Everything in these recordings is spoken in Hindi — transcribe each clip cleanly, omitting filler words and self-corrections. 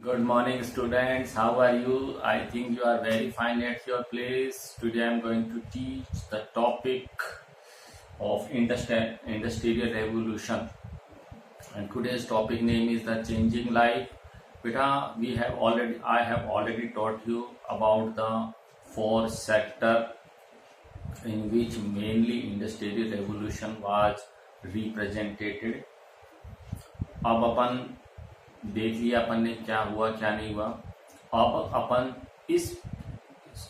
Good morning, students. How are you? I think you are very fine at your place. Today I am going to teach the topic of industrial revolution. And today's topic name is the changing life. Beta, I have already taught you about the four sector in which mainly industrial revolution was represented. अब अपन देख लिया अपन ने क्या हुआ क्या नहीं हुआ। अब अपन इस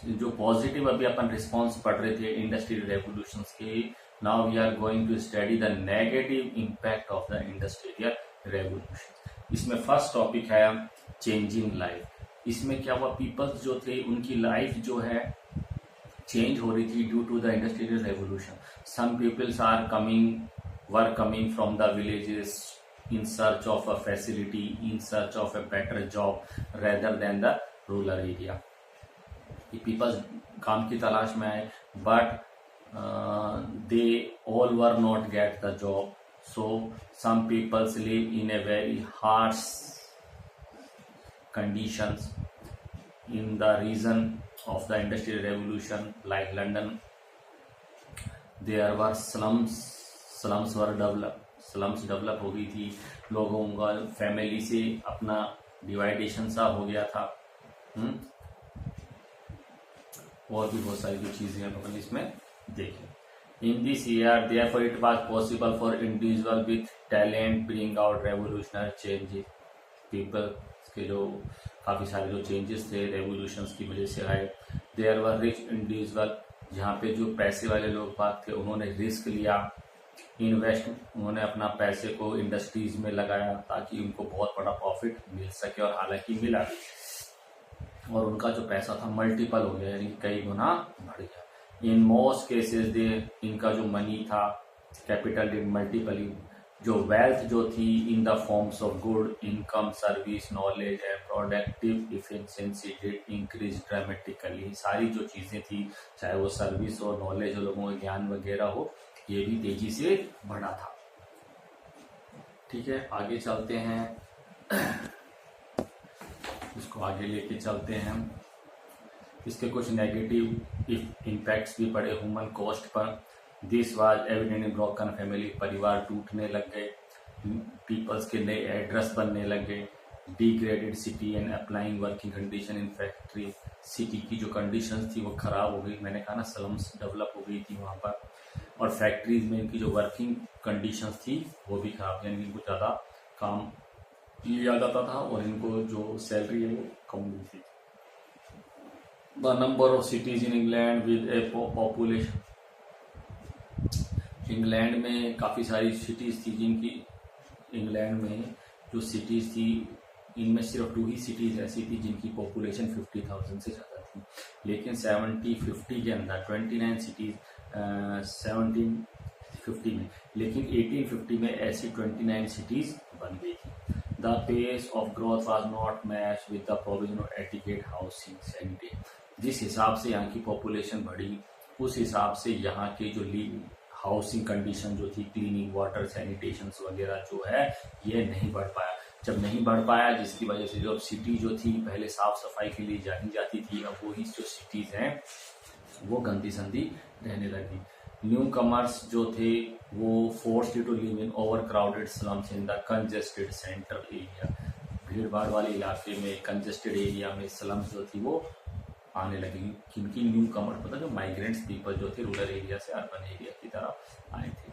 जो पॉजिटिव अभी अपन रिस्पॉन्स पढ़ रहे थे इंडस्ट्रियल रेवोल्यूशंस के, now we are going to study the negative impact of the industrial revolution. इसमें फर्स्ट टॉपिक है चेंजिंग लाइफ। इसमें क्या हुआ, पीपल्स जो थे उनकी लाइफ जो है चेंज हो रही थी due to the industrial revolution. Some peoples are coming from the villages in search of a facility, in search of a better job rather than the rural area. People काम की तलाश में आए, but they all were not get the job. So some people live in a very harsh conditions in the region of the industrial revolution, like London. There were slums were developed. Slums develop हो गई थी, लोगों का फैमिली से अपना डिवाइडेशन सा हो गया था। और भी बहुत सारी जो चीजें अपन इसमें देखें। In this year therefore it was possible for individual with talent bring out revolutionary changes. People के जो काफी सारे जो चेंजेस थे रेवोल्यूशंस की वजह से आए। देयर वर रिच इंडिविजुअल, जहाँ पे जो पैसे वाले लोग बात थे उन्होंने रिस्क लिया, इन्वेस्ट, उन्होंने अपना पैसे को इंडस्ट्रीज में लगाया ताकि उनको बहुत बड़ा प्रॉफिट मिल सके, और हालांकि मिला भी, और उनका जो पैसा था मल्टीपल हो गया, यानी कई गुना बढ़ गया। इन मोस्ट केसेस दे इनका जो मनी था कैपिटल डिड मल्टीपली, जो वेल्थ जो थी in the forms of good income service knowledge and productive efficiency did increase dramatically. सारी जो चीजें थी, चाहे वो सर्विस और नॉलेज और लोगों का ज्ञान वगैरह हो, ये भी तेजी से बढ़ा था। ठीक है, आगे चलते हैं, इसको आगे लेके चलते हैं। इसके कुछ नेगेटिव इम्पैक्ट्स भी पड़े human cost per. This was evident in broken family, परिवार टूटने लग गए, पीपल्स के नए एड्रेस बनने लग गए, degraded city and applying working condition in factory. City की जो कंडीशन थी वो खराब हो गई, मैंने कहा ना स्लम्स डेवलप हो गई थी वहां पर, और फैक्ट्रीज में इनकी जो वर्किंग कंडीशंस थी वो भी खराब, यानी इनको ज़्यादा काम लिया जाता था और इनको जो सैलरी है वो कम मिलती थी। The number of cities in England with A population, England में काफ़ी सारी सिटीज थी जिनकी, इंग्लैंड में जो सिटीज थी इनमें सिर्फ 2 ही सिटीज ऐसी थी जिनकी पॉपुलेशन 50,000 से ज़्यादा थी। लेकिन 1750 के अंदर 29 सिटीज 1750 में, लेकिन 1850 में ऐसी 29 सिटीज बन गई थी। The pace of growth was not match with the provision of adequate housing sanitation. जिस हिसाब से यहाँ की पॉपुलेशन बढ़ी उस हिसाब से यहाँ के जो हाउसिंग कंडीशन जो थी, क्लीनिंग वाटर सैनिटेशन वगैरह जो है, ये नहीं बढ़ पाया। जब नहीं बढ़ पाया जिसकी वजह से जो सिटी जो थी पहले साफ सफाई के लिए जानी जाती थी, अब वही जो सिटीज हैं वो गंदी संदी रहने लगी। न्यू कमर्स जो थे वो forced to live in overcrowded slums in the congested central area. भीड़ भाड़ वाले इलाके में, कंजेस्टेड एरिया में स्लम्स जो थी वो आने लगी। किनकी न्यू कमर, पता, जो माइग्रेंट्स पीपल जो थे रूरल एरिया से अर्बन एरिया की तरफ आए थे,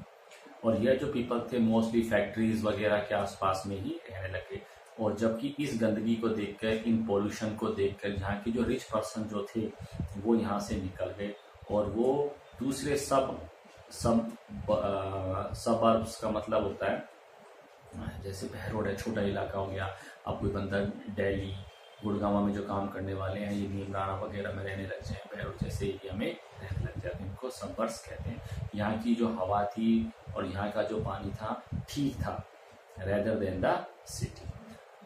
और यह जो पीपल थे मोस्टली फैक्ट्रीज वगैरह के आसपास में ही रहने लगे। और जबकि इस गंदगी को देखकर, इन पोल्यूशन को देखकर, जहाँ की जो रिच पर्सन जो थे वो यहाँ से निकल गए और वो दूसरे सबर्ब्स का मतलब होता है, जैसे बहरोड है, छोटा इलाका हो गया। अब कोई बंदा दिल्ली गुड़गांव में जो काम करने वाले हैं, ये नीमराना वगैरह में रहने लग जाए, बहरोड जैसे एरिया में रहने लग जाते हैं, इनको सबर्ब्स कहते हैं। यहाँ की जो हवा थी और यहाँ का जो पानी था ठीक था, रेदर देन द सिटी।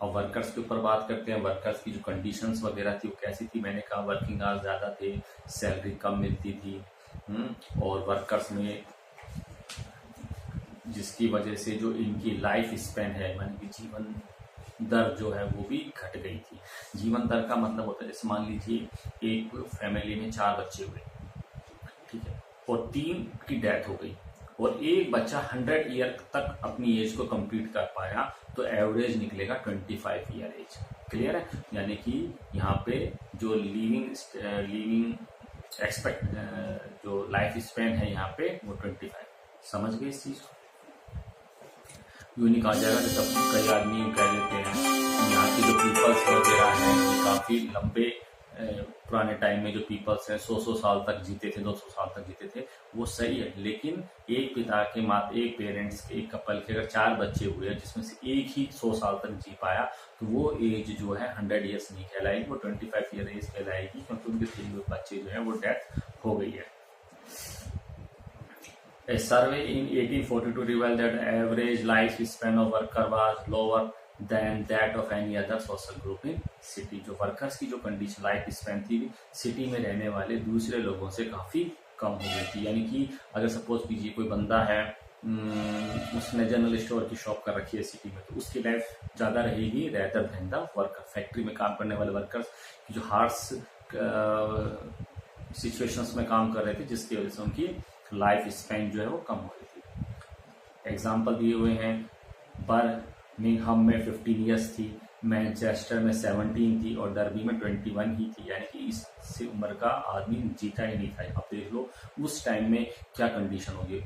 अब वर्कर्स के ऊपर बात करते हैं। वर्कर्स की जो कंडीशंस वगैरह थी वो कैसी थी, मैंने कहा वर्किंग आवर्स ज़्यादा थे, सैलरी कम मिलती थी, और वर्कर्स में जिसकी वजह से जो इनकी लाइफ स्पेन है, माने कि जीवन दर जो है वो भी घट गई थी। जीवन दर का मतलब होता है जैसे मान लीजिए एक फैमिली में 4 बच्चे हुए, ठीक है, और 3 की डेथ हो गई और एक बच्चा 100 ईयर तक अपनी एज को कंप्लीट कर पाया तो एवरेज निकलेगा 25 ईयर एज। क्लियर है? यानी कि यहाँ पे जो लिविंग एक्सपेक्ट जो लाइफ स्पेन है यहाँ पे वो 25। समझ गए इस चीज को? यूनिक आ जाएगा तो सब कई आदमी कह देते हैं यहाँ की जो पीपल्स वगैरह हैं ये काफी लंबे पुराने टाइम में जो पीपल्स हैं 100 साल तक जीते थे, 200 साल तक जीते थे, वो सही है। लेकिन एक पिता के एक पेरेंट्स के, एक कपल के अगर 4 बच्चे हुए हैं जिसमें से एक ही 100 साल तक जी पाया तो वो एज जो है 100 ईयर्स नहीं कहलाएगी, वो 25 ईयर एज कहलाएगी, क्योंकि उनके 3 बच्चे जो है वो डेथ हो गई है। A survey in 1842 revealed that average lifespan of worker was lower than that of any other social group in city। जो वर्कर्स की जो कंडीशन लाइफ स्पैन थी सिटी में रहने वाले दूसरे लोगों से काफी कम हो गई थी। यानी कि अगर सपोज कीजिए कोई बंदा है उसने जनरल स्टोर की शॉप कर रखी है सिटी में, तो उसकी लाइफ ज्यादा रहेगी rather than the worker. Factory में काम करने वाले वर्कर्स की जो हार्श सिचुएशंस में काम कर रहे थे जिसकी वजह से उनकी लाइफ स्पैन जो है वो कम हो रही थी। एग्जाम्पल दिए हुए हैं, बर्मिंघम में 15 ईयर्स थी, मैनचेस्टर में 17 थी और डर्बी में 21 ही थी। यानी कि इससे उम्र का आदमी जीता ही नहीं था। आप देख लो उस टाइम में क्या कंडीशन होगी।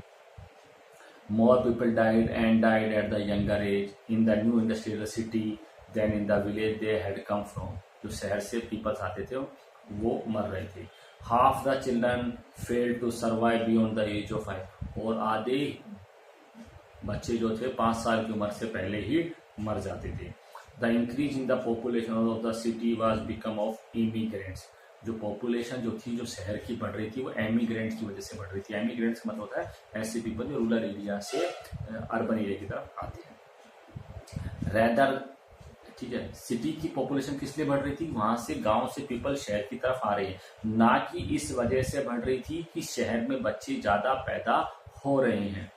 More people died at the younger age in the new industrial city than in the village they had come from. जो शहर से पीपल्स आते थे वो मर रहे थे। Half the children fail to survive beyond the age of 5। और आधे बच्चे जो थे 5 साल की उम्र से पहले ही मर जाते थे। The increase in the population of the city was become of immigrants. जो पॉपुलेशन जो थी जो शहर की बढ़ रही थी वो एमिग्रेंट्स की वजह से बढ़ रही थी। एमिग्रेंट्स का मतलब होता है ऐसे पीपल जो रूरल एरिया से अर्बन एरिया की तरफ आते हैं। रेदर, ठीक है, सिटी की पॉपुलेशन किस लिए बढ़ रही थी, वहां से गांव से पीपल शहर की तरफ आ रहे हैं, ना कि इस वजह से बढ़ रही थी कि शहर में बच्चे ज्यादा पैदा हो रहे हैं।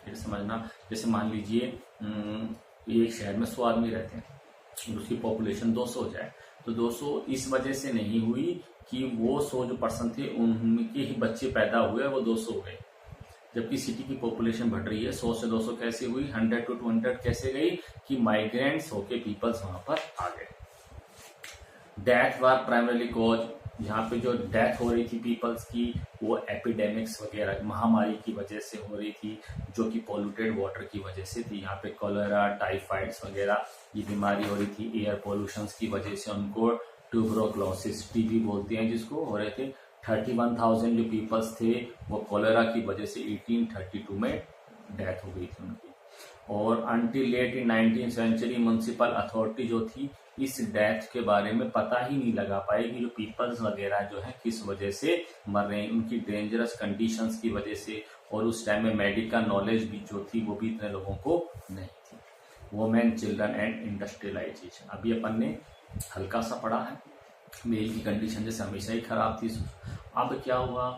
फिर समझना, जैसे मान लीजिए एक शहर में 100 आदमी रहते हैं, उसकी पॉपुलेशन 200 हो जाए तो 200 इस वजह से नहीं हुई कि वो 100 जो पर्सन थे उनके ही बच्चे पैदा हुए वो 200 हो गए। जबकि सिटी की पॉपुलेशन बढ़ रही है, 100 से 200 कैसे हुई, 100 to 200 कैसे गई कि माइग्रेंट्स होके पीपल्स वहां पर आ गए। डेथ वार प्राइमरीली कॉज, यहाँ पे जो डेथ हो रही थी पीपल्स की वो एपिडेमिक्स वगैरह महामारी की वजह से हो रही थी, जो कि पॉल्यूटेड वाटर की वजह से थी। यहाँ पे कोलेरा, टाइफाइड्स वगैरह ये बीमारी हो रही थी। एयर पोल्यूशन की वजह से उनको ट्यूबरोक्लोसिस, टीबी बोलते हैं जिसको, हो रहे थे। 31,000 जो पीपल्स थे वो कोलेरा की वजह से 1832 में डेथ हो गई थी उनकी। और अंटिल लेट इन 19th सेंचुरी म्युनिसिपल अथॉरिटी जो थी इस डेथ के बारे में पता ही नहीं लगा पाई कि जो पीपल्स वगैरह जो है किस वजह से मर रहे हैं, उनकी डेंजरस कंडीशंस की वजह से। और उस टाइम में मेडिकल नॉलेज भी जो थी वो भी इतने लोगों को नहीं थी। वुमेन, चिल्ड्रन एंड इंडस्ट्रियलाइजेशन, अभी अपन ने हल्का सा पढ़ा है। मेल की कंडीशन जैसे हमेशा ही खराब थी। अब क्या हुआ,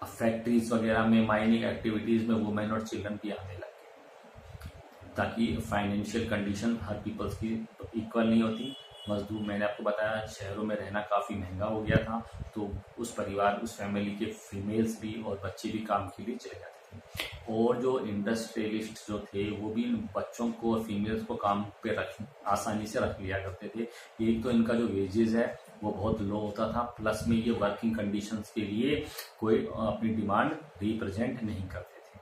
फैक्ट्रीज वगैरह में, माइनिंग एक्टिविटीज में वुमेन और चिल्ड्रन भी आने लगे, ताकि फाइनेंशियल कंडीशन हर पीपल्स की इक्वल नहीं होती। मजदूर, मैंने आपको बताया शहरों में रहना काफ़ी महंगा हो गया था, तो उस परिवार, उस फैमिली के फीमेल्स भी और बच्चे भी काम के लिए चले जाते थे। और जो इंडस्ट्रियलिस्ट जो थे वो भी बच्चों को और फीमेल्स को काम पे आसानी से रख लिया करते थे। एक तो इनका जो वेजेस है वो बहुत लो होता था, प्लस में ये वर्किंग कंडीशंस के लिए कोई अपनी डिमांड रिप्रेजेंट नहीं करते थे।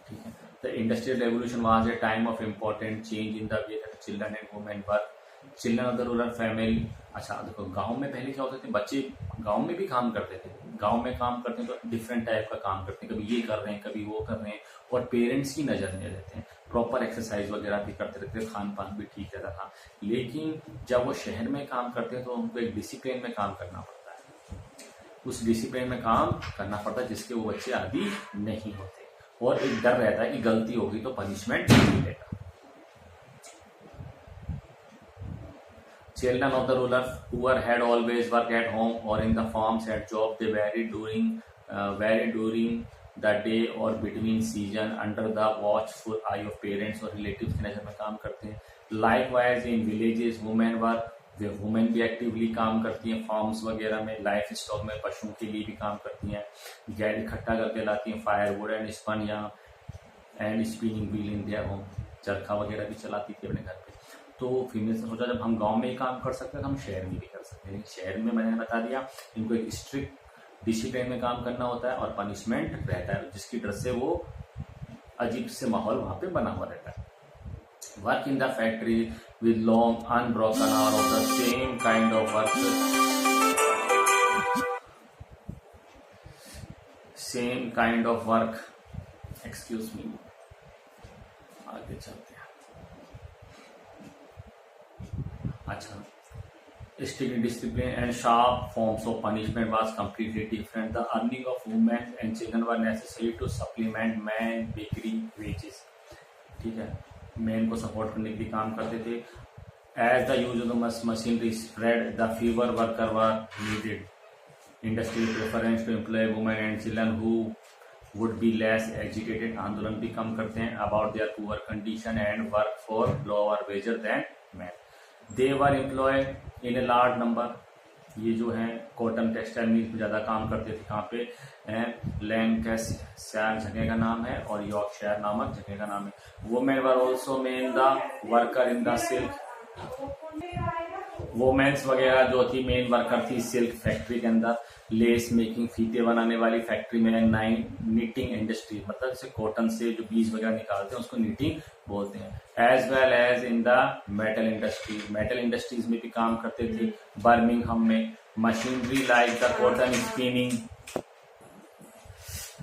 ठीक है, the industrial revolution was a time of important change in the way that children and women work. Children of the rural family, अच्छा देखो गांव में पहले क्या होते थे, बच्चे गांव में भी काम करते थे। गांव में काम करते हैं तो डिफरेंट टाइप का काम करते हैं, कभी ये कर रहे हैं कभी वो कर रहे हैं, और पेरेंट्स की नजर में रहते हैं। प्रॉपर एक्सरसाइज वगैरह भी करते रहते थे, खान पान भी ठीक रहता था। लेकिन जब वो शहर में काम करते हैं तो उनको एक डिसिप्लिन में काम करना पड़ता है, उस डिसिप्लिन में काम करना पड़ता है जिसके वो बच्चे आदी नहीं होते, और एक डर रहता है कि गलती होगी तो पनिशमेंट मिलेगा। Children of the rural poor had always worked at home or in the farms, had job. They varied during the day और between season under the watchful eye of parents और रिलेटिव्स की नज़र में काम करते हैं। Likewise in villages women work, वे वुमेन भी एक्टिवली काम करती हैं फार्म्स वगैरह में, लाइफ स्टॉक में पशुओं के लिए भी काम करती हैं, गैर इकट्ठा करके लाती हैं, फायरवुड एंड स्पन या and spinning wheel in their home, चरखा वगैरह भी चलाती थी अपने घर पे। तो फीमेल्स ने सोचा जब हम गांव में ही काम कर सकते हैं तो हम शहर में भी कर सकते हैं। शहर में मैंने बता दिया इनको एक स्ट्रिक्ट डिसिप्लिन में काम करना होता है और पनिशमेंट रहता है, जिसकी डर से वो अजीब से माहौल वहां पे बना हुआ रहता है। Work in the factory with long unbroken hour of the same kind of work, same kind of work, excuse me, आगे चलते हैं। अच्छा, strict discipline and sharp forms of punishment was completely different. The earning of women and children were necessary to supplement man bakery wages. ठीक है, मैन को सपोर्ट करने के लिए काम करते थे। As the use of the machinery spread, the fewer workers were needed. Industry preference to employ women and children who would be less educated. आंदोलन भी कम करते हैं about their poor condition and work for lower wages than men. They were employed in a large number. ये जो है कॉटन टेक्सटाइल मिल में ज़्यादा काम करते थे। कहाँ पे? लैंकाशायर जगह का नाम है और यॉर्कशायर नामक जगह का नाम है। Women were also main the worker in the silk, womens वगैरह जो थी मेन वर्कर थी सिल्क फैक्ट्री के अंदर, लेस मेकिंग फीते बनाने वाली फैक्ट्री में, नीटिंग इंडस्ट्री मतलब जैसे कॉटन से जो बीज वगैरह निकालते हैं उसको नीटिंग बोलते हैं। As well as in the metal industry, metal industries में भी काम करते थे। बर्मिंघम में machinery like the cotton spinning,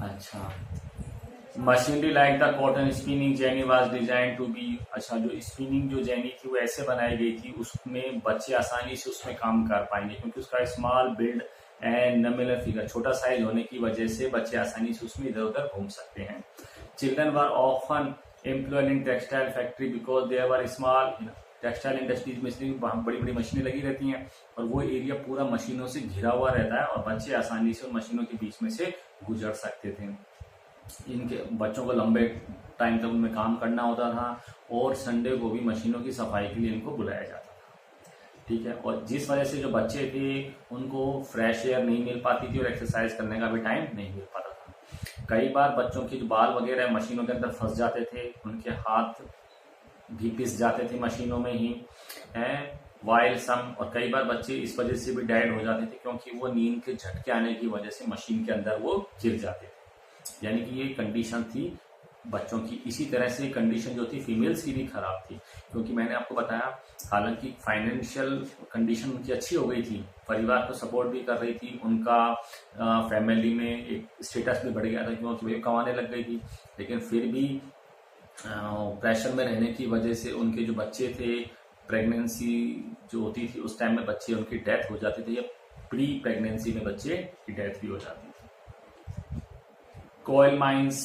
अच्छा machinery like the cotton spinning jenny was design to be, अच्छा जो स्पिनिंग जो जेनी थी वो ऐसे बनाई गई थी उसमें बच्चे आसानी से उसमें काम कर पाएंगे क्योंकि उसका small build and nominal figure, छोटा साइज होने की वजह से बच्चे आसानी से उसमें इधर उधर घूम सकते हैं। Children were often employed in textile factory because they were small, textile industries में इसलिए बड़ी बड़ी मशीनें लगी रहती हैं और वो एरिया पूरा मशीनों से घिरा हुआ रहता है और बच्चे आसानी से उन मशीनों के बीच में से गुजर सकते थे। इनके बच्चों को लंबे टाइम तक उनमें काम करना होता था और संडे को भी मशीनों की सफाई के लिए इनको बुलाया जाता था। ठीक है, और जिस वजह से जो बच्चे थे उनको फ्रेश एयर नहीं मिल पाती थी और एक्सरसाइज करने का भी टाइम नहीं मिल पाता था। कई बार बच्चों के जो बाल वगैरह मशीनों के अंदर फंस जाते थे, उनके हाथ भी पिस जाते थे मशीनों में ही है, वाइल सम, और कई बार बच्चे इस वजह से भी डेड हो जाते थे क्योंकि वो नींद के झटके आने की वजह से मशीन के अंदर वो गिर जाते थे। यानी कि ये कंडीशन थी बच्चों की। इसी तरह से कंडीशन जो थी फीमेल्स की भी खराब थी क्योंकि मैंने आपको बताया हालांकि फाइनेंशियल कंडीशन उनकी अच्छी हो गई थी, परिवार को सपोर्ट भी कर रही थी, उनका फैमिली में एक स्टेटस भी बढ़ गया था क्योंकि वे कमाने लग गई थी, लेकिन फिर भी प्रेशर में रहने की वजह से उनके जो बच्चे थे, प्रेगनेंसी जो होती थी उस टाइम में बच्चे उनकी डेथ हो जाती थी या प्री प्रेगनेंसी में बच्चे की डेथ भी हो जाती थी। Coal mines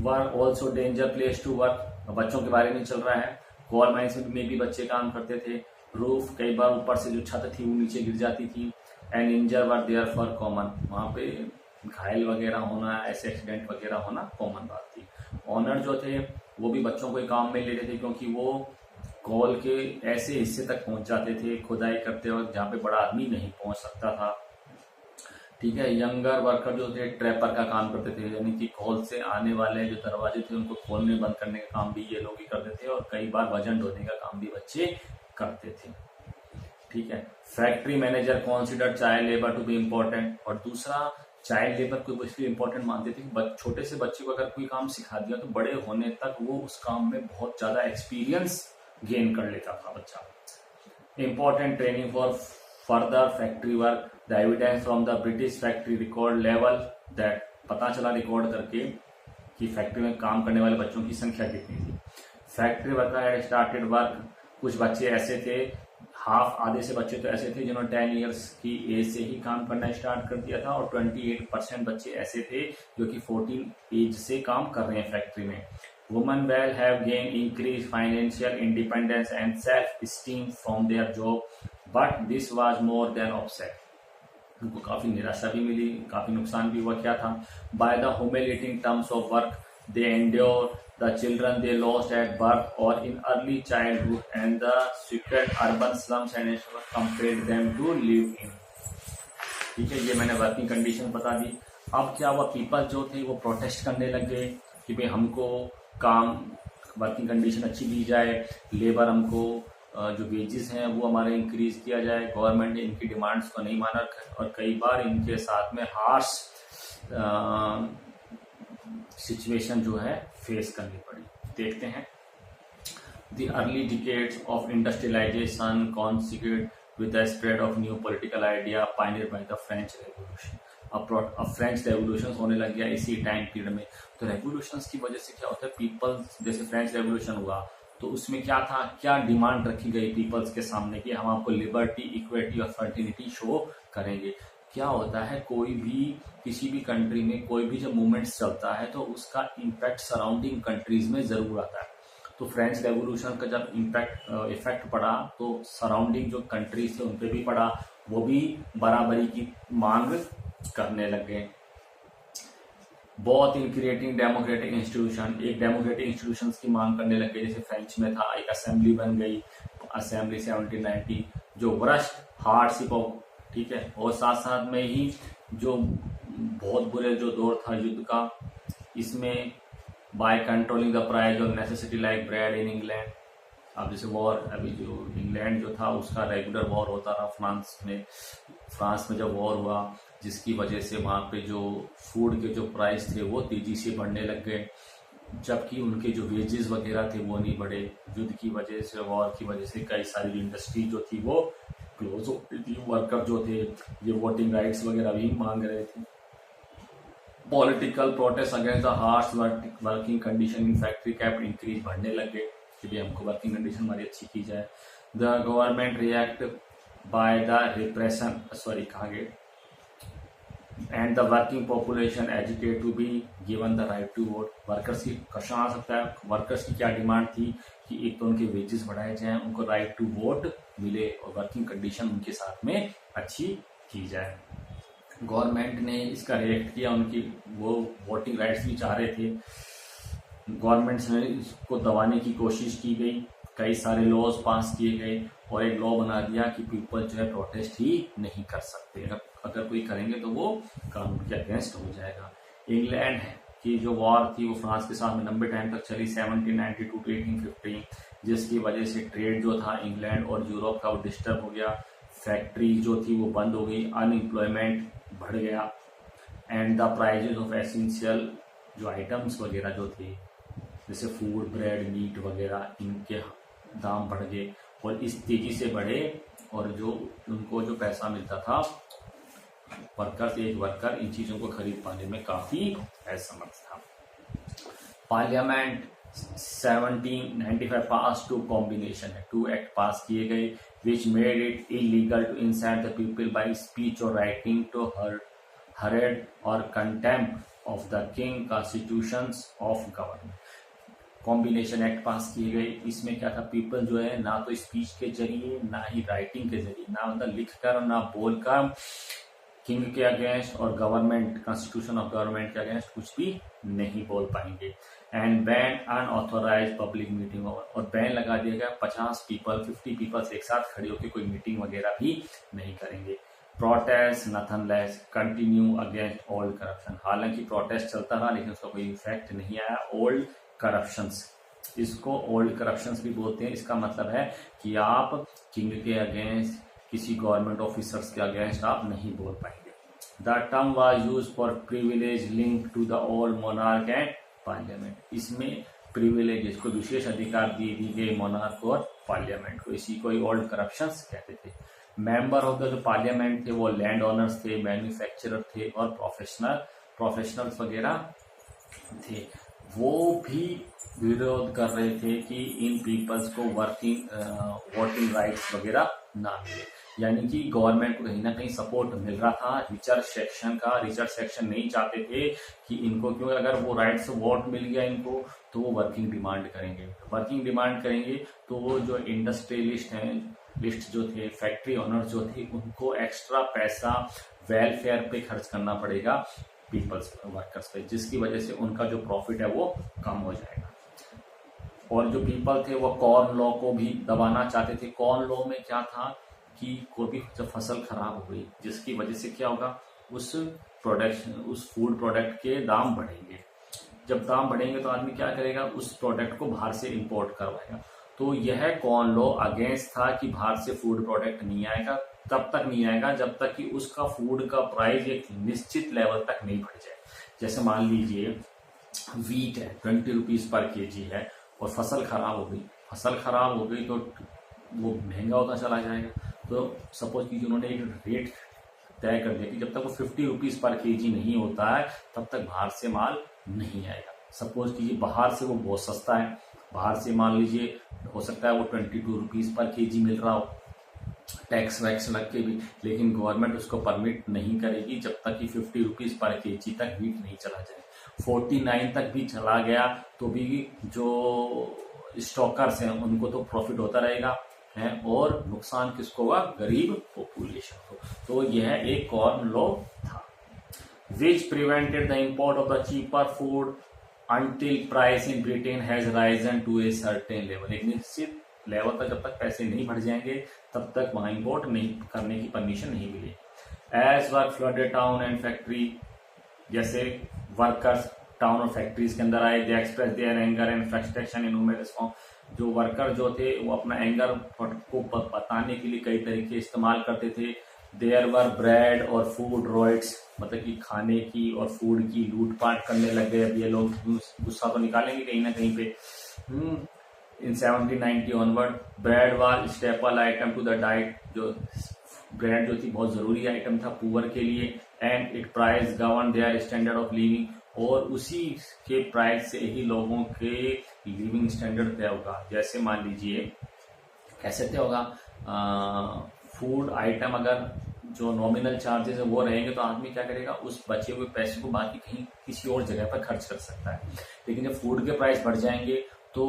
were also danger place to work, बच्चों के बारे में चल रहा है। कोयल माइंस में भी बच्चे काम करते थे। रूफ, कई बार ऊपर से जो छत थी वो नीचे गिर जाती थी। And injury were therefore common, वहाँ पे घायल वगैरह होना, ऐसे एक्सीडेंट वगैरह होना कॉमन बात थी। ऑनर जो थे वो भी बच्चों को काम में लेते थे क्योंकि वो कोल के ऐसे हिस्से तक पहुंच जाते थे खुदाई करते वक्त जहाँ पे बड़ा आदमी नहीं पहुंच सकता था। ठीक है, यंगर वर्कर जो थे ट्रैपर का काम करते थे, यानी कि खोल से आने वाले जो दरवाजे थे उनको खोलने बंद करने का काम भी ये लोग ही करते थे और कई बार वजन ढोने का काम भी बच्चे करते थे। ठीक है, factory manager consider child labour to be important, और दूसरा चाइल्ड लेबर को इसलिए इम्पोर्टेंट मानते थे कि छोटे से बच्चे को अगर कोई काम सिखा दिया तो बड़े होने तक वो उस काम में बहुत ज्यादा एक्सपीरियंस गेन कर लेता था बच्चा। Important training for further factory work, the evidence from the British factory record level that, पता चला रिकॉर्ड करके कि फैक्ट्री में काम करने वाले बच्चों की संख्या कितनी थी। Factory worker had started work, कुछ बच्चे ऐसे थे, हाफ आधे से बच्चे तो ऐसे थे जिन्होंने 10 इयर्स की एज से ही काम करना स्टार्ट कर दिया था और 28% बच्चे ऐसे थे जो कि 14 एज से काम कर रहे हैं फैक्ट्री में। Women well have gain increase financial independence and self esteem from their job, but this was more than offset. उनको काफ़ी निराशा भी मिली, काफ़ी नुकसान भी हुआ। क्या था? By the humiliating terms of work they endure the children they lost at birth और in early childhood and the स्वीक्रेट urban slums and compelled them to live in. ठीक है, ये मैंने वर्किंग कंडीशन बता दी। अब क्या हुआ, पीपल जो थे वो प्रोटेस्ट करने लग गए कि भाई हमको काम वर्किंग कंडीशन अच्छी दी जाए, लेबर हमको जो वेजेस हैं वो हमारे इंक्रीज किया जाए। गवर्नमेंट ने इनकी डिमांड्स को नहीं माना और कई बार इनके साथ में हार्श सिचुएशन जो है फेस करनी पड़ी। देखते हैं। The early decades of industrialisation कॉन्सिक्यूट with the spread of new political idea pioneered by the French Revolution। अब फ्रेंच रेवोल्यूशन होने लग गया इसी टाइम पीरियड में। तो रेवोल्यूशंस की वजह से क्या होता है, पीपल्स, जैसे फ्रेंच रेवोल्यूशन हुआ तो उसमें क्या था, क्या डिमांड रखी गई पीपल्स के सामने कि हम आपको लिबर्टी, इक्विटी और फर्टिलिटी शो करेंगे। क्या होता है, कोई भी किसी भी कंट्री में कोई भी जब मूवमेंट्स चलता है तो उसका इम्पैक्ट सराउंडिंग कंट्रीज में जरूर आता है। तो फ्रेंच रेवोल्यूशन का जब इफेक्ट पड़ा तो सराउंडिंग जो कंट्रीज थे उन पे भी पड़ा, वो भी बराबरी की मांग करने लग गए। बहुत इन क्रिएटिंग डेमोक्रेटिक इंस्टीट्यूशन, एक डेमोक्रेटिक इंस्टीट्यूशंस की मांग करने लग गए। जैसे फ्रेंच में था, एक असेंबली बन गई, असेंबली 1790 जो वरस्ट हार्डशिप ऑफ, ठीक है, और साथ साथ में ही जो बहुत बुरे जो दौर था युद्ध का, इसमें by controlling the price of necessity like bread in England. अब जैसे वॉर, अभी जो इंग्लैंड जो था उसका रेगुलर वॉर होता रहा फ्रांस में जब वॉर हुआ, जिसकी वजह से वहाँ पे जो फूड के जो प्राइस थे वो तेजी से बढ़ने लग गए, जबकि उनके जो वेजेस वगैरह थे वो नहीं बढ़े। युद्ध की वजह से, वॉर की वजह से कई सारी इंडस्ट्री जो थी वो क्लोज हो गई थी। वर्कर जो थे ये वोटिंग राइट्स वगैरह भी मांग रहे थे। Political protest against the harsh working condition in factory cap increase बढ़ने लग गए कि भाई हमको वर्किंग कंडीशन हमारी अच्छी की जाए। The government react by the repression, and the working population educate to be given the right to vote. Workers की क्वेश्चन आ सकता है, वर्कर्स की क्या डिमांड थी कि एक तो उनके वेजेस बढ़ाए जाएं, उनको राइट टू वोट मिले और वर्किंग कंडीशन उनके साथ में अच्छी की जाए। गवर्नमेंट ने इसका रिएक्ट किया, उनकी वो वोटिंग राइट्स भी चाह रहे थे। गवर्नमेंट ने इसको दबाने की कोशिश की गई, कई सारे लॉज पास किए गए और एक लॉ बना दिया कि पीपल जो है प्रोटेस्ट ही नहीं कर सकते, अगर कोई करेंगे तो वो कानून के अगेंस्ट हो जाएगा। इंग्लैंड की जो वॉर थी वो फ्रांस के साथ में लंबे टाइम तक चली, 1792 टू 1815, जिसकी वजह से ट्रेड जो था इंग्लैंड और यूरोप का वो डिस्टर्ब हो गया। फैक्ट्री जो थी वो बंद हो गई, अनएम्प्लॉयमेंट बढ़ गया and the prices of essential जो आइटम्स वगैरह जो थे जैसे फूड, ब्रेड, मीट वगैरह, इनके दाम बढ़ गए और इस तेजी से बढ़े और जो उनको जो पैसा मिलता था वर्कर्स, एक वर्कर इन चीजों को खरीद पाने में काफी असमर्थ था। पार्लियामेंट 1795 पास टू कॉम्बिनेशन है, 2 एक्ट पास किए गए which made it illegal to incite the people by speech or writing to hatred or contempt of the king, constitutions of government। Combination act पास किए गए, इसमें क्या था, पीपल जो है ना तो स्पीच के जरिए ना ही राइटिंग के जरिए, ना मतलब लिख कर ना बोल कर किंग के अगेंस्ट और गवर्नमेंट, कॉन्स्टिट्यूशन ऑफ गवर्नमेंट के अगेंस्ट कुछ भी नहीं बोल पाएंगे। And ban unauthorize public meeting, और बैन लगा दिया गया, 50 पीपल्स एक साथ खड़े होकर कोई मीटिंग वगैरह भी नहीं करेंगे। Protest nonetheless continue against old corruption, हालांकि प्रोटेस्ट चलता रहा लेकिन उसका कोई इफेक्ट नहीं आया। ओल्ड करप्शंस, इसको ओल्ड करप्शंस भी बोलते हैं। इसका मतलब है कि आप किंग के अगेंस्ट, किसी गवर्नमेंट ऑफिसर्स के अगेंस्ट आप नहीं बोल पाएंगे। The term was used for privilege link to the old monarch and parliament, इसमें प्रिविलेजेस को विशेष अधिकार दिए गए मोनार्क और पार्लियामेंट को, इसी को ओल्ड करप्शंस कहते थे। मेंबर ऑफ द जो पार्लियामेंट थे वो लैंड ओनर्स थे, मैन्युफैक्चरर थे और प्रोफेशनल्स वगैरह थे। वो भी विरोध कर रहे थे कि इन पीपल्स को वोटिंग राइट्स वगैरह ना मिले, यानी कि गवर्नमेंट को कहीं ना कहीं सपोर्ट मिल रहा था रिचर सेक्शन नहीं चाहते थे कि इनको, क्योंकि अगर वो राइट्स वोट मिल गया इनको तो वो वर्किंग डिमांड करेंगे तो वो जो इंडस्ट्रियलिस्ट हैं, लिस्ट जो थे, फैक्ट्री ओनर जो थे, उनको एक्स्ट्रा पैसा वेलफेयर पे खर्च करना पड़ेगा पीपल्स वर्कर्स पे, जिसकी वजह से उनका जो प्रॉफिट है वो कम हो जाएगा। और जो पीपल थे वो कॉर्न लॉ को भी दबाना चाहते थे। कॉर्न लॉ में क्या था कि कोई भी जब फसल खराब हो गई, जिसकी वजह से क्या होगा, उस फूड प्रोडक्ट के दाम बढ़ेंगे। जब दाम बढ़ेंगे तो आदमी क्या करेगा, उस प्रोडक्ट को बाहर से इंपोर्ट करवाएगा। तो यह कॉर्न लॉ अगेंस्ट था कि बाहर से फूड प्रोडक्ट नहीं आएगा, तब तक नहीं आएगा जब तक कि उसका फूड का प्राइस एक निश्चित लेवल तक नहीं बढ़ जाए। जैसे मान लीजिए वीट है 20 रुपीज पर केजी है और फसल खराब हो गई तो वो महंगा होता चला जाएगा। तो सपोज कीजिए उन्होंने एक रेट तय कर दिया कि जब तक वो 50 रुपीज पर केजी नहीं होता है तब तक बाहर से माल नहीं आएगा। सपोज कीजिए बाहर से वो बहुत सस्ता है, बाहर से मान लीजिए हो सकता है वो 22 रुपीज पर केजी मिल रहा हो, टैक्स वैक्स लग के भी, लेकिन गवर्नमेंट उसको परमिट नहीं करेगी जब तक कि 50 रुपीज पर केजी तक वीट नहीं चला जाए। 49 तक भी चला गया तो भी जो स्टॉकर्स हैं उनको तो प्रॉफिट होता रहेगा है, और नुकसान किसको होगा, गरीब पॉपुलेशन को। तो यह एक कॉर्न लॉ था which prevented the import of the cheaper food until price in Britain has risen to a certain level। एक निश्चित लेवल तक जब तक पैसे नहीं बढ़ जाएंगे तब तक वहां इंपोर्ट नहीं करने की परमिशन नहीं मिली। As work flooded town and factory, जैसे वर्कर्स टाउन और फैक्ट्रीज के अंदर आए, they express their anger and frustration in humorous form. जो वर्कर जो थे वो अपना एंगर को बताने के लिए कई तरीके इस्तेमाल करते थे। देयर वर ब्रेड और फूड रॉइट्स, मतलब कि खाने की और फूड की लूटपाट करने लग गए। अब ये लोग गुस्सा तो निकालेंगे कहीं ना कहीं पे। In 1790 onward bread was staple item to the diet, जो ब्रेड जो थी बहुत जरूरी आइटम था पुअर के लिए। And it price govern their standard of living, और उसी के प्राइस से ही लोगों के लिविंग स्टैंडर्ड तय होगा। जैसे मान लीजिए कैसे तय होगा, फूड आइटम अगर जो नॉमिनल चार्जेस है वो रहेंगे तो आदमी क्या करेगा, उस बचे हुए पैसे को बाकी कहीं किसी और जगह पर खर्च कर सकता है। लेकिन जब फूड के प्राइस बढ़ जाएंगे तो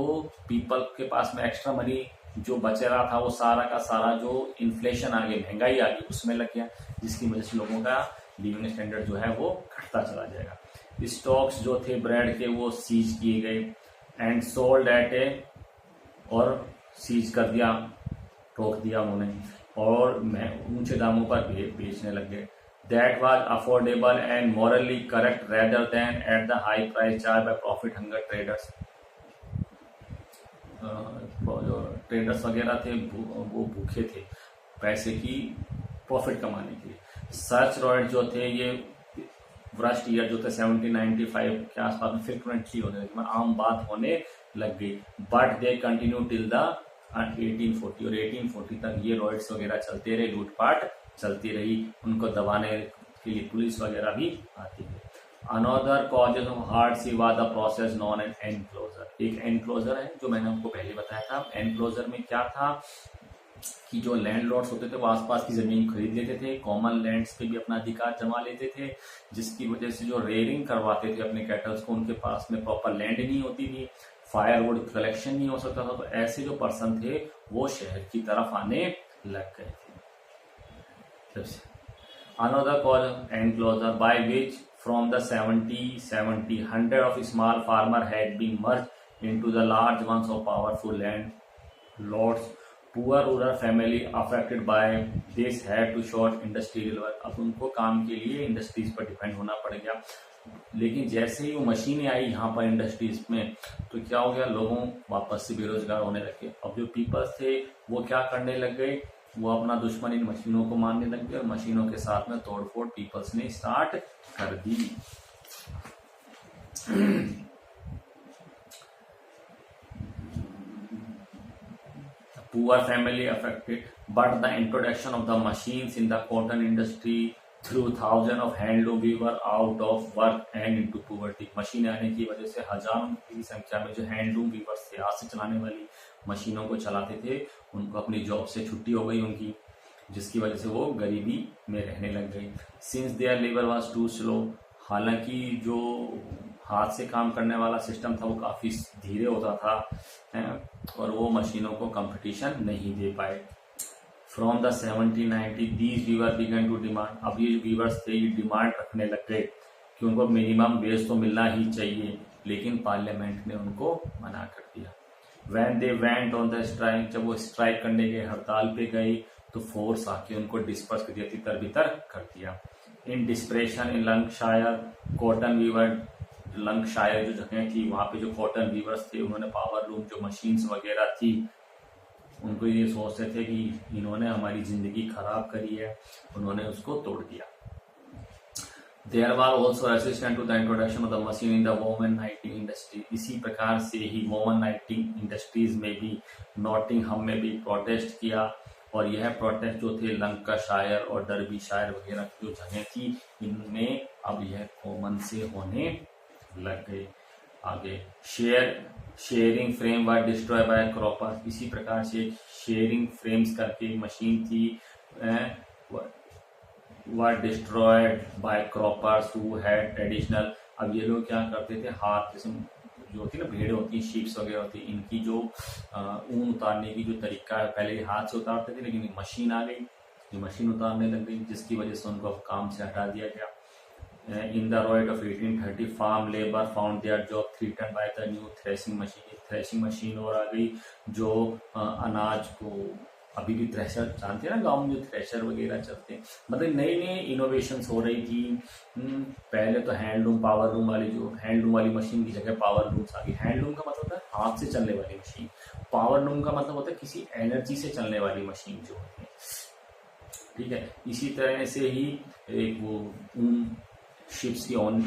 पीपल के पास में एक्स्ट्रा मनी जो बच रहा था वो सारा का सारा जो इन्फ्लेशन आ गई, महंगाई आ गई, उसमें लग गया, जिसकी वजह से लोगों का लिविंग स्टैंडर्ड जो है वो घटता चला जाएगा। स्टॉक्स जो थे ब्रेड के वो सीज किए गए एंड सोल्ड एट ए, और सीज कर दिया, रोक दिया उन्होंने, और ऊंचे दामों पर बेचने लग गए। That was affordable and morally correct rather than at the high price charge by profit hunger traders. जो ट्रेडर्स वगैरह थे वो भूखे थे पैसे की प्रॉफिट कमाने के लिए। सर्च रॉयड जो थे ये वर्स्ट ईयर जो थे 1795 के आसपास में फ्रिक्वेंटली होने लगे, आम बात होने लग गई। But they continue till the 1840, और 1840 तक ये रॉयड्स वगैरह चलते रहे, लूटपाट चलती रही, उनको दबाने के लिए पुलिस वगैरह भी आती है। Another causes of hardship was the process non an enclosure. एक एनक्लोजर है जो मैंने आपको पहले बताया था। एनक्लोजर में क्या था कि जो लैंडलॉर्ड्स होते थे वो आसपास की जमीन खरीद लेते थे, कॉमन लैंड्स पे भी अपना अधिकार जमा लेते थे, जिसकी वजह से जो रेयरिंग करवाते थे अपने कैटल्स को, उनके पास में प्रॉपर लैंड नहीं होती थी, फायरवुड कलेक्शन नहीं हो सकता था। तो ऐसे जो पर्सन थे वो शहर की तरफ आने लग गए थे। Another cause enclosure by which from the 70 100 of small farmer had been merged into the large ones of powerful landlords. Poor rural family affected by this had to short industrial work। अब उनको काम के लिए इंडस्ट्रीज पर डिपेंड होना पड़ गया। लेकिन जैसे ही वो मशीनें आई यहाँ पर इंडस्ट्रीज में तो क्या हो गया, लोगों वापस से बेरोजगार होने लगे। अब जो पीपल्स थे वो क्या करने लग गए, वो अपना दुश्मन इन मशीनों को मानने लग गए, और मशीनों के साथ में तोड़फोड़ पीपल्स ने स्टार्ट कर दी। Poor family affected, but the introduction of the machines in the cotton industry through thousand of handloom weaver out of work and into poverty. Machine आने की वजह से हजारों की संख्या में जो हैंडलूम वीवर्स थे, हाथ से चलाने वाली मशीनों को चलाते थे, उनको अपनी जॉब से छुट्टी हो गई उनकी, जिसकी वजह से वो गरीबी में रहने लग गई। Since their labour was too slow, हालांकि जो हाथ से काम करने वाला सिस्टम था वो काफी धीरे होता था, और वो मशीनों को कंपटीशन नहीं दे पाए। From the 1790 these weaver began to demand, अब ये वीवर्स थे ये डिमांड रखने लग गए कि उनको मिनिमम वेज तो मिलना ही चाहिए, लेकिन पार्लियामेंट ने उनको मना कर दिया। When they went on the strike, जब वो स्ट्राइक करने के हड़ताल पे गए तो फोर्स आके उनको डिस्पर्स कर दिया, तितर बितर कर दिया। इन डिस्प्रेशन इन लंकशायर कॉटन वीवर, लंकशायर जो जगह थी वहां पे जो कॉटन वीवर्स थे उन्होंने पावर लूम जो मशीन्स वगैरह थी उनको ये सोचते थे कि इन्होंने हमारी जिंदगी खराब करी है, उन्होंने उसको तोड़ दिया। There were also resistant to the introduction of the machine in the woollen knitting industry, इसी प्रकार से ही वोमन नाइटिंग इंडस्ट्रीज में भी नॉटिंघम में भी प्रोटेस्ट किया, और यह प्रोटेस्ट जो थे लंकाशायर और डर्बीशायर वगैरह की जो जगह थी इनमें अब यह कॉमन से होने लग गए। आगे शेयरिंग फ्रेम वर डिस्ट्रॉय बाय क्रॉपर, इसी प्रकार से शेयरिंग फ्रेम्स करके मशीन थी were destroyed by croppers who had traditional, अब ये लोग क्या करते थे, हाथ जैसे जो होती है ना भेड़ होती है, शीप्स वगैरह होती है, इनकी जो ऊन उतारने की जो तरीका है पहले ये हाथ से उतारते थे, लेकिन मशीन आ गई, ये मशीन उतारने लग गई, जिसकी वजह से उनको काम से हटा दिया गया। In the Riot of 1830 farm labor found their job threatened by the new threshing machine, threshing machine और आ गई जो अनाज को, अभी भी थ्रेशर जानते हैं ना गांव में जो थ्रेशर वगैरह चलते हैं, मतलब नई नई इनोवेशंस हो रही थी। पहले तो हैंडलूम पावर लूम वाली, जो हैंडलूम वाली मशीन की जगह पावर लूम्स आ गई। हैंडलूम का मतलब होता है हाथ से चलने वाली मशीन, पावर लूम का मतलब होता है किसी एनर्जी से चलने वाली मशीन जो होती है, ठीक है। इसी तरह से ही एक वो शिप्स की ऊन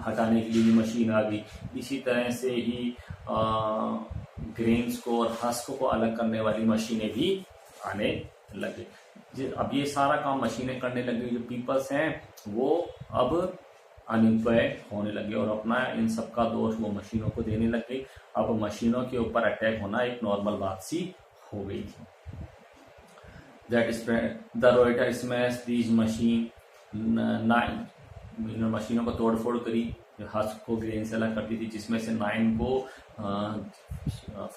हटाने के लिए भी मशीन आ गई। इसी तरह से ही ग्रेन्स को और हस्क को अलग करने वाली मशीनें भी आने लगे। अब ये सारा काम मशीनें करने लगी, जो पीपल्स हैं वो अब अनएम्प्लॉयड होने लगे और अपना इन सब का दोष वो मशीनों को देने लग गई। अब मशीनों के ऊपर अटैक होना एक नॉर्मल बात सी हो गई थी। That is the rioter smash these machine, मशीनों को तोड़ फोड़ करी, जो हस्क को ग्रेन से अलग करती थी, जिसमें से 9 को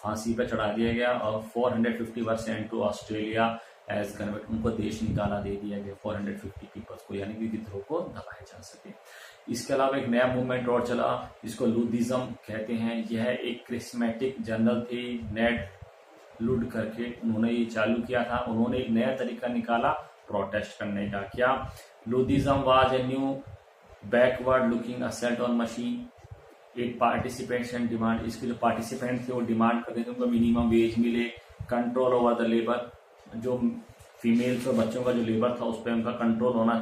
फांसी पर चढ़ा दिया गया और 450 were sent to Australia as convert, उनको देश निकाला दे दिया गया 450 पीपल्स को, यानी कि विद्रोह को दबाया जा सके। इसके अलावा एक नया मूवमेंट और चला जिसको लुधिज्म कहते हैं। यह एक क्रिस्मेटिक जनरल थे नेड लुड करके, उन्होंने ये चालू किया था। उन्होंने एक नया तरीका निकाला प्रोटेस्ट करने का। क्या? Luddism was a new backward looking assault on machine, एक पार्टिसिपेंट्स एंड डिमांड, इसके जो पार्टिसिपेंट थे वो डिमांड करते थे उनको मिनिमम वेज मिले, कंट्रोल ओवर द लेबर, जो फीमेल्स और बच्चों का जो लेबर था उस पर उनका कंट्रोल होना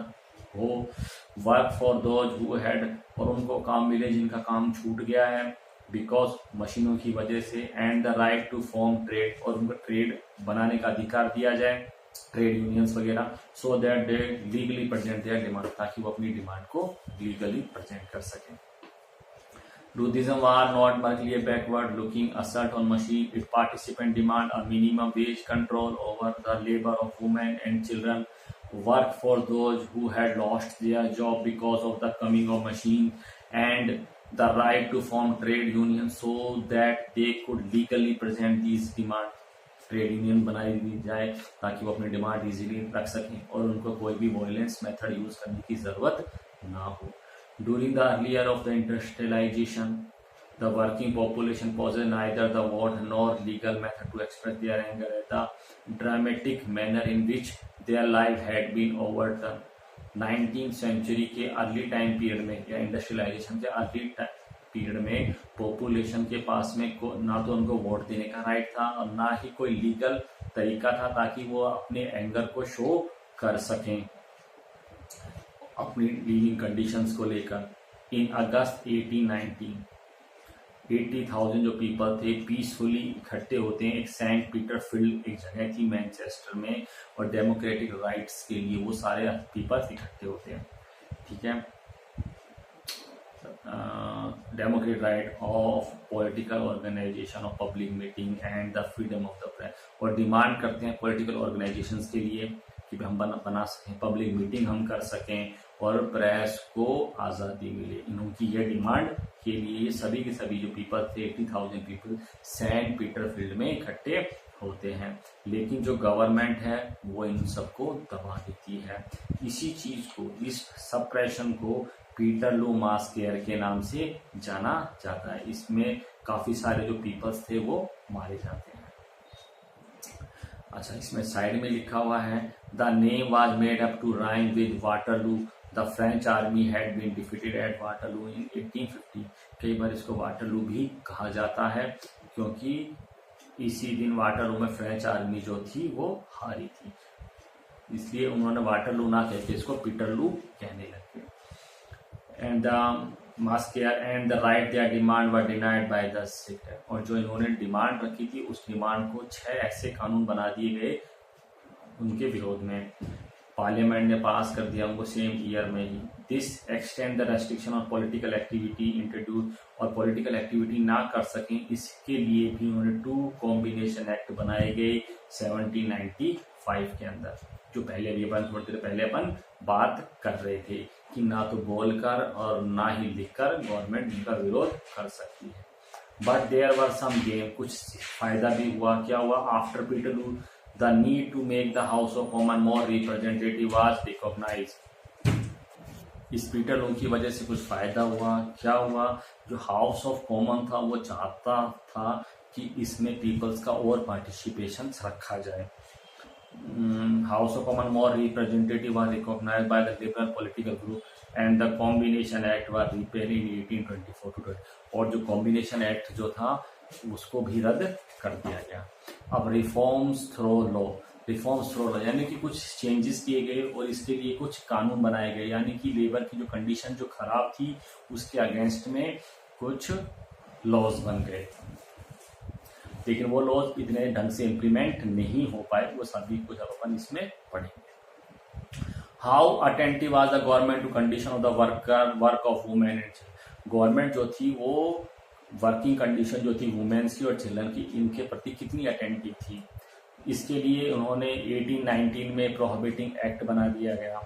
हो, work for those who had, और उनको काम मिले जिनका काम छूट गया है बिकॉज मशीनों की वजह से, and the right to form trade, और उनको ट्रेड बनाने का अधिकार दिया जाए, ट्रेड यूनियंस वगैरह, so that they legally present their demand, ताकि वो अपनी डिमांड को लीगली प्रेजेंट कर सकें। Luthism was not merely a backward-looking assault on machine. Its participants demand a minimum wage, control over the labor of women and children, work for those who had lost their job because of the coming of machine, and the right to form trade unions so that they could legally present these demands. Trade union बनाई दी जाए ताकि वो अपनी डिमांड इजीली रख सकें और उनको कोई भी वायलेंस मेथड यूज करने की जरूरत ना हो। During the early year of the industrialization, the working population possessed neither the vote nor legal method to express their anger at the dramatic manner in which their life had been overturned. 19th century के अर्ली टाइम पीरियड में या इंडस्ट्रियलाइजेशन के अर्ली पीरियड में पॉपुलेशन के पास में ना तो उनको वोट देने का राइट था और ना ही कोई लीगल तरीका था ताकि वो अपने एंगर को शो कर सकें अपनी लिविंग कंडीशंस को लेकर। इन अगस्त 1819 80,000 जो पीपल थे पीसफुली इकट्ठे होते हैं। एक सेंट पीटर फील्ड एक जगह थी मैनचेस्टर में, और डेमोक्रेटिक राइट्स के लिए वो सारे पीपल्स इकट्ठे होते हैं। ठीक है, democratic right of political organization of public meeting and the freedom of the press, और डिमांड करते हैं पॉलिटिकल ऑर्गेनाइजेशंस के लिए कि हम बना सकें, पब्लिक मीटिंग हम कर सकें और प्रेस को आज़ादी मिले। इनकी ये डिमांड के लिए ये सभी के सभी जो पीपल थे 80,000 पीपल सेंट पीटर फील्ड में इकट्ठे होते हैं। लेकिन जो गवर्नमेंट है वो इन सबको दबा देती है। इसी चीज को, इस सप्रेशन को पीटरलू मास केयर के नाम से जाना जाता है। इसमें काफी सारे जो पीपल्स थे वो मारे जाते हैं। अच्छा, इसमें साइड में लिखा हुआ है the name was made up to rhyme with Waterloo, the French army had been defeated at Waterloo in 1850। कई बार इसको वाटरलू भी कहा जाता है क्योंकि इसी दिन वाटरलू में फ्रेंच आर्मी जो थी वो हारी थी, इसलिए उन्होंने वाटरलू ना कहते इसको पीटरलू कहने लगे। And the mass care and the right their demand were denied by the sector, और जो इन्होंने डिमांड रखी थी उस डिमांड को 6 ऐसे कानून बना दिए गए उनके विरोध में। पार्लियामेंट ने पास कर दिया उनको सेम ईयर में ही। This extend the restriction of political activity introduce, और पॉलिटिकल एक्टिविटी ना कर सकें इसके लिए भी उन्होंने 2 कॉम्बिनेशन एक्ट बनाए गए 1795 के अंदर। जो पहले भी अपन थोड़ी देर पहले अपन बात कर रहे थे कि ना तो बोलकर और ना ही लिखकर गवर्नमेंट इनका विरोध कर सकती है। But there were some game, कुछ फायदा भी हुआ। क्या हुआ? After Peterloo the need to make the House of Commons more representative was recognized। इस पीटरलू की वजह से कुछ फायदा हुआ। क्या हुआ? जो हाउस ऑफ कॉमन था वो चाहता था कि इसमें पीपल्स का और पार्टिसिपेशन रखा जाए। House of common more representative was recognized by the liberal political group and the combination act was repealed in 1824। और जो कॉम्बिनेशन एक्ट जो था उसको भी रद्द कर दिया गया। अब reforms through law, reforms through law यानी कि कुछ चेंजेस किए गए और इसके लिए कुछ कानून बनाए गए, यानी कि लेबर की जो कंडीशन जो खराब थी उसके अगेंस्ट में कुछ लॉज बन गए। लेकिन वो लॉज इतने ढंग से इम्प्लीमेंट नहीं हो पाए, वो सभी कुछ अब अपन इसमें पढ़ेंगे। How attentive was the government to condition of the work of women and children. Government जो थी वो वर्किंग कंडीशन जो थी वुमेन्स की और चिल्ड्रन की, इनके प्रति कितनी अटेंटिव थी। इसके लिए उन्होंने 1819 में प्रोहिबिटिंग एक्ट बना दिया गया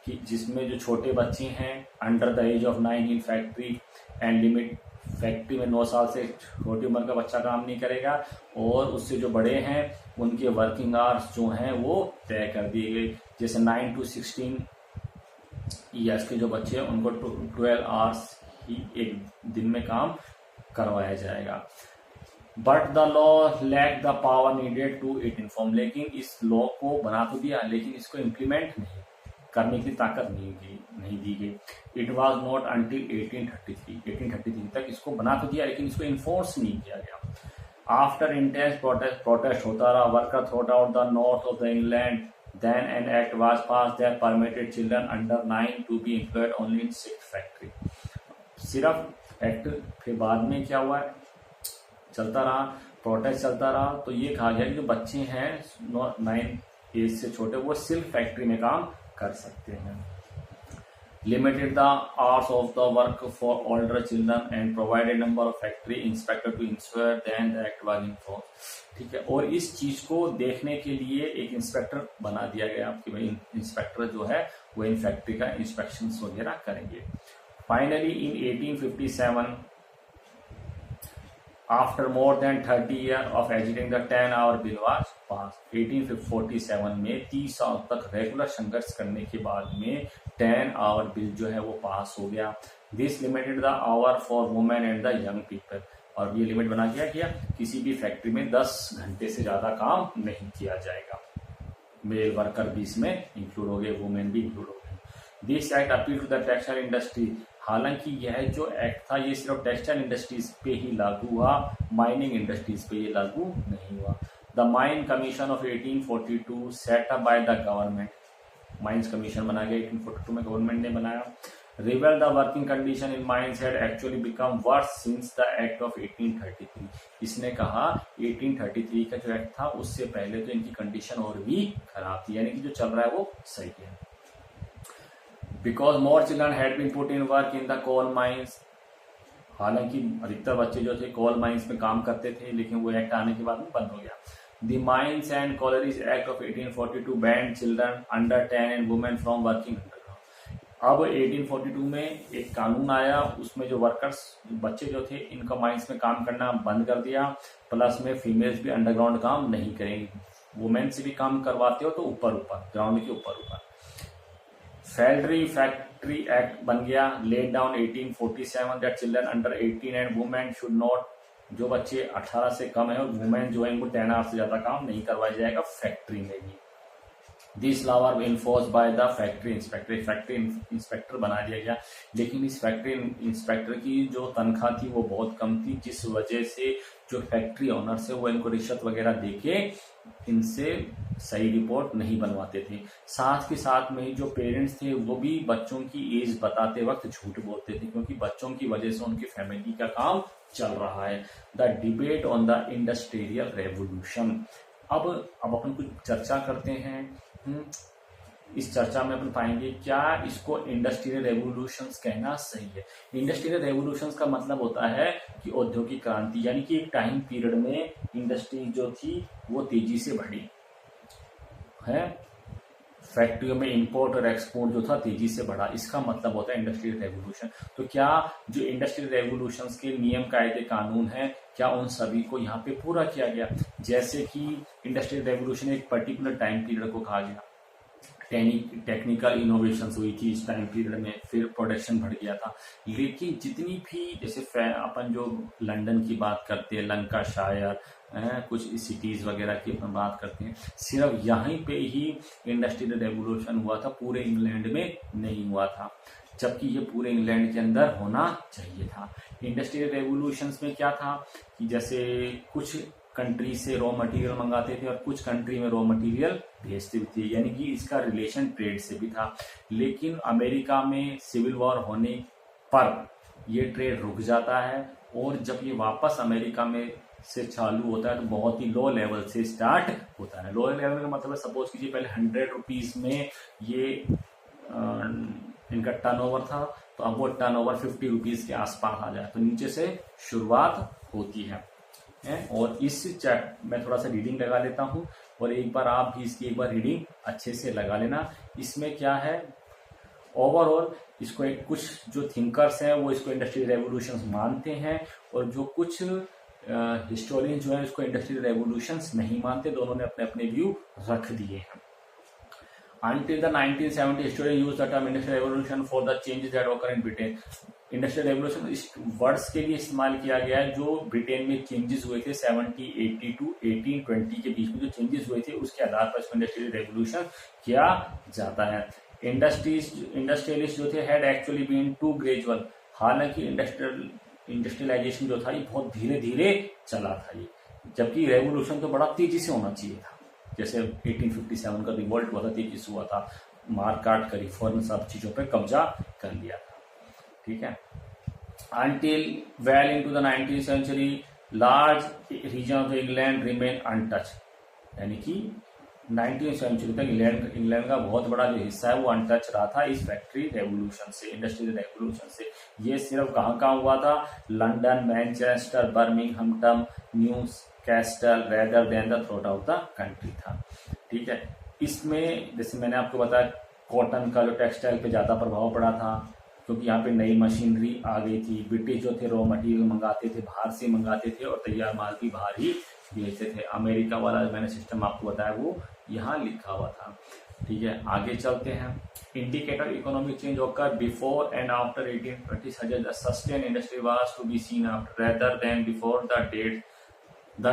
कि जिसमें जो छोटे बच्चे हैं under the age of 9 in factory and limit, factory में 9 साल से छोटी उम्र का बच्चा काम नहीं करेगा, और उससे जो बड़े हैं उनके वर्किंग आवर्स जो हैं वो तय कर दिए गए। जैसे 9 to 16 ईयर्स के जो बच्चे हैं उनको 12 आवर्स ही एक दिन में काम करवाया जाएगा। But the law lack the power needed to it inform, लेकिन इस लॉ को बना तो दिया लेकिन इसको इम्प्लीमेंट नहीं करने की ताकत नहीं दी गई। इट वॉज नॉट अंटिल 1833 तक इसको बना तो दिया लेकिन इसको इन्फोर्स नहीं किया गया। आफ्टर इंटेंस प्रोटेस्ट होता रहा worker throughout the north of the England, then an act was pass that permitted children under 9 to be employed only in 6 factory. सिर्फ एक्ट फिर बाद में क्या हुआ, चलता रहा, प्रोटेस्ट चलता रहा, तो ये कहा गया कि जो बच्चे हैं 9 एज से छोटे वो सिर्फ फैक्ट्री में काम कर सकते हैं। Limited the hours of the work for older children and provided number of factory inspector to ensure then the act was enforced. ठीक है, और इस चीज को देखने के लिए एक इंस्पेक्टर बना दिया गया कि भाई इंस्पेक्टर जो है वो इन फैक्ट्री का इंस्पेक्शन वगैरह करेंगे। Finally, in 1857, after more than 30 years of agitating, the 10-hour bill was passed। 1847 में 30 साल तक रेगुलर संघर्ष करने के बाद में 10-hour बिल जो है वो पास हो गया। This limited the hour for women and the young people, और ये लिमिट बना गया किसी भी फैक्ट्री में 10 घंटे से ज्यादा काम नहीं किया जाएगा। मेल वर्कर भी इसमें इंक्लूड हो गए, वुमेन भी इंक्लूड हो गए। This act appeal to the textile industry, हालांकि यह जो एक्ट था ये सिर्फ टेक्सटाइल इंडस्ट्रीज पे ही लागू हुआ, माइनिंग इंडस्ट्रीज पे ये लागू नहीं हुआ। The mine commission of 1842 set up by the government, mines commission बना गया 1842 में गवर्नमेंट ने बनाया। Reveal the working condition in mines had actually become worse since the act of 1833। इसने कहा 1833 का जो एक्ट था उससे पहले तो इनकी कंडीशन और भी खराब थी, यानी कि जो चल रहा है वो सही है। Because more children had been put in work in the coal mines, हालांकि अधिकतर बच्चे जो थे कोल माइंस में काम करते थे, लेकिन वो एक्ट आने के बाद में बंद हो गया। The mines and Coleridge act of 1842 band children under 10 and women from working underground. अब 1842 में एक कानून आया, उसमें जो वर्कर्स बच्चे जो थे इनका माइंस में काम करना बंद कर दिया, प्लस में फीमेल्स भी अंडरग्राउंड काम नहीं करेंगी। वुमेन से भी काम करवाते हो तो ऊपर ऊपर, ग्राउंड के ऊपर ऊपर। फैक्ट्री एक्ट बन गया, laid down 1847 that children under 18 and women should not, जो बच्चे 18 से कम है और वुमेन जो है इनको 10 आवर से ज्यादा काम नहीं करवाया जाएगा फैक्ट्री में भी। This law are enforce by the factory inspector, factory inspector बना दिया गया। लेकिन इस फैक्ट्री इंस्पेक्टर की जो तनख्वाह थी वो बहुत कम थी, जिस वजह से जो फैक्ट्री ऑनर्स है वो इनको रिश्वत वगैरह देके इनसे सही रिपोर्ट नहीं बनवाते थे। साथ के साथ में जो पेरेंट्स थे वो भी बच्चों की एज बताते वक्त झूठ बोलते थे, क्योंकि बच्चों की वजह से उनकी फैमिली का काम चल रहा है। The debate on the industrial revolution. अब अपन कुछ चर्चा करते हैं। इस चर्चा में अपन पाएंगे क्या इसको इंडस्ट्रियल रेवोल्यूशंस कहना सही है। इंडस्ट्रियल रेवोल्यूशंस का मतलब होता है कि औद्योगिक क्रांति, यानी कि एक टाइम पीरियड में इंडस्ट्री जो थी वो तेजी से बढ़ी है, फैक्ट्रियों में इंपोर्ट और एक्सपोर्ट जो था तेजी से बढ़ा, इसका मतलब होता है इंडस्ट्रियल रेवोल्यूशन। तो क्या जो इंडस्ट्रियल रेवोल्यूशंस के नियम कायदे कानून हैं, क्या उन सभी को यहाँ पे पूरा किया गया? जैसे कि इंडस्ट्रियल रेवोल्यूशन एक पर्टिकुलर टाइम पीरियड को कहा गया, टेक्निकल इनोवेशंस हुई थी इस टाइम पीरियड में, फिर प्रोडक्शन बढ़ गया था। लेकिन जितनी भी जैसे अपन जो लंदन की बात करते हैं, लंकाशायर, कुछ सिटीज वगैरह की अपन बात करते हैं, सिर्फ यहीं पे ही इंडस्ट्रियल रेवोल्यूशन हुआ था, पूरे इंग्लैंड में नहीं हुआ था, जबकि ये पूरे इंग्लैंड के अंदर होना चाहिए था। इंडस्ट्रियल रेवोल्यूशंस में क्या था कि जैसे कुछ कंट्री से रॉ मटेरियल मंगाते थे और कुछ कंट्री में रॉ मटेरियल भेजते थे, यानी कि इसका रिलेशन ट्रेड से भी था। लेकिन अमेरिका में सिविल वॉर होने पर ये ट्रेड रुक जाता है, और जब ये वापस अमेरिका में से चालू होता है तो बहुत ही लो लेवल से स्टार्ट होता है। लो लेवल का मतलब सपोज कीजिए पहले 100 रुपीज में ये इनका टर्नओवर था, तो अब वो टर्नओवर 50 रुपीज के आसपास आ जाए, तो नीचे से शुरुआत होती है। और इस चैप्टर में थोड़ा सा रीडिंग लगा लेता हूं, और एक बार आप भी इसकी एक बार रीडिंग अच्छे से लगा लेना। इसमें क्या है, ओवरऑल इसको एक कुछ जो थिंकर्स हैं वो इसको इंडस्ट्रियल रेवोल्यूशंस मानते हैं, और जो कुछ हिस्टोरियन जो है इसको इंडस्ट्रियल रेवोल्यूशंस नहीं मानते, दोनों ने अपने अपने व्यू रख दिए हैं। Until the 1970 historians use the term industrial revolution for the changes that occur in Britain. Industrial revolution इस वर्ड्स के लिए इस्तेमाल किया गया है जो ब्रिटेन में चेंजेस हुए थे 1780 टू 1820 के बीच में, जो चेंजेस हुए थे उसके आधार पर इसको इंडस्ट्रियल रेवोल्यूशन किया जाता है। इंडस्ट्रियलिस्ट जो थे had actually been too gradual, हालांकि इंडस्ट्रियलाइजेशन जो था ये बहुत धीरे धीरे चला था ये, जबकि रेवोल्यूशन तो बड़ा तेजी से होना चाहिए था। जैसे 1857 का रिवोल्ट हुआ था, तेजी से हुआ था, मारकाट का रिफॉर्म सब चीजों पे कब्जा कर लिया था, ठीक है। Until well into the 19th century, large region of England remain untouched, यानी कि 19th सेंचुरी तक इंग्लैंड का बहुत बड़ा जो हिस्सा है वो अनटच रहा था इस फैक्ट्री रेवोल्यूशन से, इंडस्ट्रियल रेवोल्यूशन से। ये सिर्फ कहाँ हुआ था, London, Manchester, Birmingham, new castle, rather than the through out the country था, ठीक है। इसमें जैसे मैंने आपको बताया कॉटन का जो टेक्सटाइल पे ज्यादा प्रभाव पड़ा था, क्योंकि यहाँ पे नई मशीनरी आ गई थी। ब्रिटिश जो थे रॉ मटेरियल मंगाते थे, बाहर से मंगाते थे, और तैयार माल भी बाहर ही भेजते थे। अमेरिका वाला मैंने सिस्टम आपको बताया वो यहाँ लिखा हुआ था, ठीक है। आगे चलते हैं। इंडिकेटर इकोनॉमिक चेंज होकर before and after 1820 suggest the sustained industry was to be seen after rather than before the date. The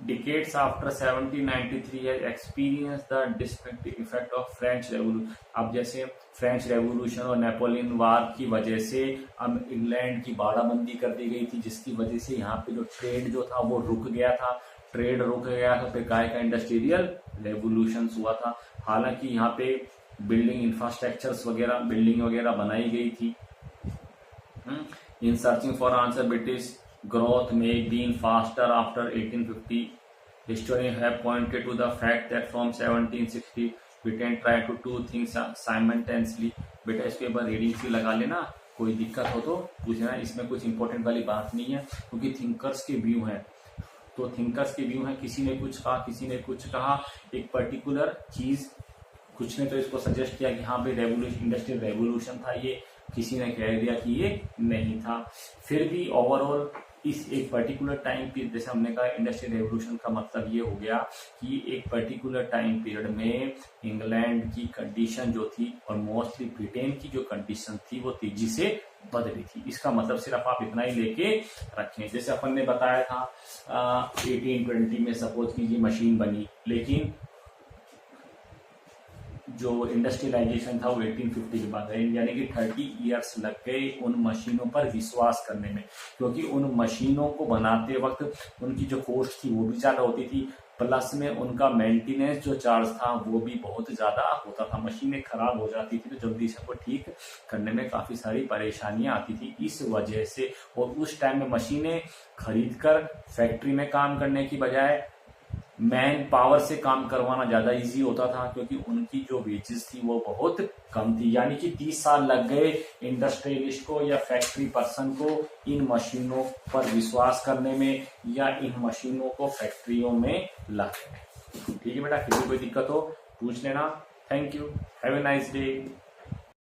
decades after 1793 has experienced the destructive effect of French Revolution. अब जैसे फ्रेंच रेवोल्यूशन और नेपोलियन वार की वजह से अब इंग्लैंड की बाड़ाबंदी कर दी गई थी, जिसकी वजह से यहाँ पे जो ट्रेड जो था वो रुक गया था, ट्रेड रुक गया था, फिर काय का इंडस्ट्रियल रेवोल्यूशन हुआ था। हालांकि यहाँ पे बिल्डिंग इंफ्रास्ट्रक्चर्स वगैरह, बिल्डिंग वगैरह बनाई गई थी। इन searching for answer, British growth may have been faster after 1850. Historians have pointed to the fact that from 1760 Britain tried to do things simultaneously. बेटा इस पे एक बार रीडिंग सी लगा लेना, कोई दिक्कत हो तो पूछना, इसमें कुछ इंपॉर्टेंट वाली बात नहीं है क्योंकि थिंकर्स के व्यू हैं। तो थिंकर्स के व्यू हैं, किसी ने कुछ कहा, किसी ने कुछ कहा, एक पर्टिकुलर चीज, कुछ ने तो इसको सजेस्ट किया कि हाँ भाई रेवोल्यूशन, इंडस्ट्रियल रेवोल्यूशन था ये, किसी ने कह दिया कि ये नहीं था। फिर भी ओवरऑल इस एक पर्टिकुलर टाइम पीरियड, जैसे हमने कहा इंडस्ट्रियल रेवोल्यूशन का मतलब ये हो गया कि एक पर्टिकुलर टाइम पीरियड में इंग्लैंड की कंडीशन जो थी और मोस्टली ब्रिटेन की जो कंडीशन थी वो तेजी से बदली थी। इसका मतलब सिर्फ आप इतना ही लेके रखें। जैसे अपन ने बताया था 1820 में सपोज कीजिए मशीन बनी, लेकिन जो इंडस्ट्रियलाइजेशन था वो 1850 के बाद है, यानी कि 30 इयर्स लग गए उन मशीनों पर विश्वास करने में, क्योंकि उन मशीनों को बनाते वक्त उनकी जो कॉस्ट थी वो भी ज्यादा होती थी, प्लस में उनका मेंटेनेंस जो चार्ज था वो भी बहुत ज्यादा होता था। मशीनें खराब हो जाती थी तो जल्दी से वो ठीक करने में काफी सारी परेशानियां आती थी। इस वजह से और उस टाइम में मशीनें खरीदकर फैक्ट्री में काम करने की बजाय मैन पावर से काम करवाना ज्यादा इजी होता था, क्योंकि उनकी जो वेजेस थी वो बहुत कम थी। यानी कि 30 साल लग गए इंडस्ट्रियलिस्ट को या फैक्ट्री पर्सन को इन मशीनों पर विश्वास करने में या इन मशीनों को फैक्ट्रियों में लाने में। ठीक है बेटा, किसी कोई दिक्कत हो पूछ लेना। Thank you, have a nice day.